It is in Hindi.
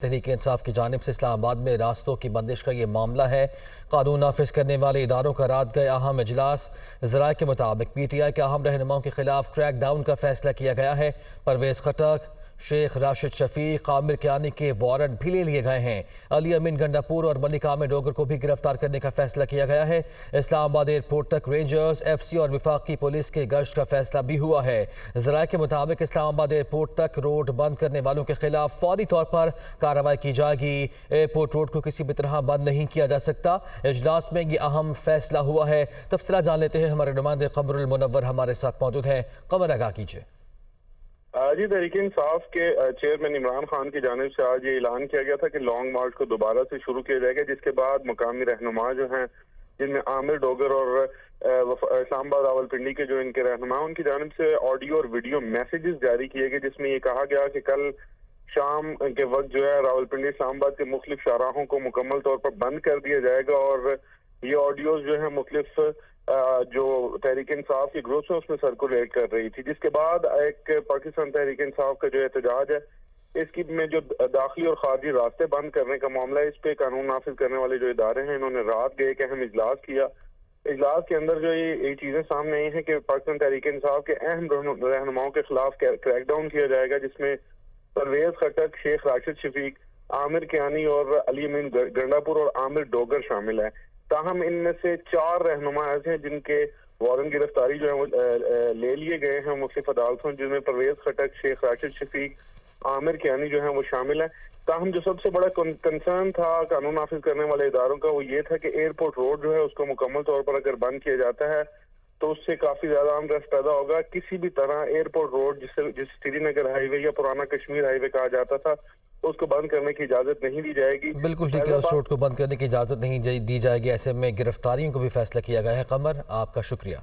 तहरीक इंसाफ की जानिब से इस्लामाबाद में रास्तों की बंदिश का ये मामला है। कानून नाफिज करने वाले इदारों का रात गए अहम इजलास। ज़राए के मुताबिक PTI के अहम रहनुमाओं के खिलाफ क्रैक डाउन का फैसला किया गया है। परवेज़ खटक, शेख राशिद शफीक, आमिर कियानी के वारंट भी ले लिए गए हैं। अली अमीन गंडापुर और मलिक आमिर डोगर को भी गिरफ्तार करने का फैसला किया गया है। इस्लामाबाद एयरपोर्ट तक रेंजर्स, FC और विफाकी पुलिस के गश्त का फैसला भी हुआ है। ज़राए के मुताबिक इस्लामाबाद एयरपोर्ट तक रोड बंद करने वालों के खिलाफ फौरी तौर पर कार्रवाई की जाएगी। एयरपोर्ट रोड को किसी भी तरह बंद नहीं किया जा सकता। इजलास में ये अहम फैसला हुआ है। तफसीलात जान लेते हैं, हमारे नुमाइंदे कमरुल मुनव्वर हमारे साथ मौजूद हैं। कमर आगाह कीजिए। जी, तहरीक इंसाफ के चेयरमैन इमरान खान की जानिब से आज ये ऐलान किया गया था कि लॉन्ग मार्च को दोबारा से शुरू किया जाएगा, जिसके बाद मकामी रहनुमा जो हैं, जिनमें आमिर डोगर और इस्लामाबाद रावलपिंडी के जो इनके रहनुमा, उनकी जानिब से ऑडियो और वीडियो मैसेजेस जारी किए गए, जिसमें ये कहा गया कि कल शाम के वक्त जो है रावलपिंडी इस्लामाबाद के मुख्तलिफ शाहराहों को मुकम्मल तौर पर बंद कर दिया जाएगा। और ये ऑडियोज जो है मुख्तलिफ जो तहरीक इंसाफ के ग्रुप्स है उसमें सर्कुलेट कर रही थी, जिसके बाद एक पाकिस्तान तहरीक इंसाफ का जो एहतजाज है, इसकी में जो दाखिली और खारजी रास्ते बंद करने का मामला है, इस पे कानून नाफिज करने वाले जो इदारे हैं, इन्होंने रात गए एक अहम इजलास किया। इजलास के अंदर जो ये चीजें सामने आई हैं कि पाकिस्तान तहरीक इंसाफ के अहम रहनुमाओं के खिलाफ क्रैकडाउन किया जाएगा, जिसमें परवेज खटक, शेख राशिद शफीक, आमिर कियानी और अली अमीन गंडापुर और आमिर डोगर शामिल है। ताहम इनमें से 4 रहनुमा ऐसे हैं जिनके वारंट गिरफ्तारी जो है वो ले लिए गए हैं मुख्तलिफ अदालतों, जिनमें परवेज खटक, शेख राशिद शफीक, आमिर कियानी जो है वो शामिल है। ताहम जो सबसे बड़ा कंसर्न था कानून नाफिज करने वाले इदारों का, वो ये था कि एयरपोर्ट रोड जो है उसको मुकम्मल तौर पर अगर बंद किया जाता है तो उससे काफी ज्यादा अनरेस्ट पैदा होगा। किसी भी तरह एयरपोर्ट रोड जिस श्रीनगर हाईवे या पुराना कश्मीर हाईवे कहा जाता था, उसको बंद करने की इजाजत नहीं दी जाएगी। बिल्कुल ठीक है, उस रोड को बंद करने की इजाजत नहीं दी जाएगी। ऐसे में गिरफ्तारियों को भी फैसला किया गया है। कमर, आपका शुक्रिया।